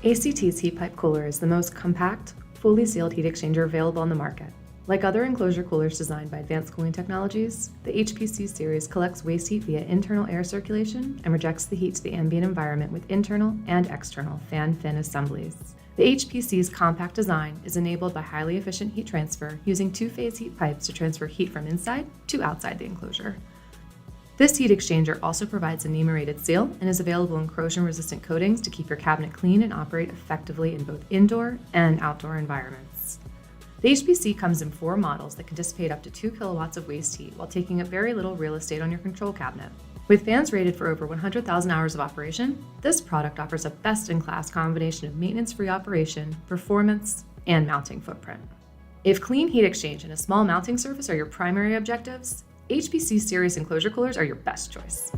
ACT's heat pipe cooler is the most compact, fully sealed heat exchanger available on the market. Like other enclosure coolers designed by Advanced Cooling Technologies, the HPC series collects waste heat via internal air circulation and rejects the heat to the ambient environment with internal and external fan-fin assemblies. The HPC's compact design is enabled by highly efficient heat transfer using two-phase heat pipes to transfer heat from inside to outside the enclosure. This heat exchanger also provides a NEMA-rated seal and is available in corrosion-resistant coatings to keep your cabinet clean and operate effectively in both indoor and outdoor environments. The HPC comes in 4 models that can dissipate up to 2 kilowatts of waste heat while taking up very little real estate on your control cabinet. With fans rated for over 100,000 hours of operation, this product offers a best-in-class combination of maintenance-free operation, performance, and mounting footprint. If clean heat exchange and a small mounting surface are your primary objectives, HPC series enclosure coolers are your best choice.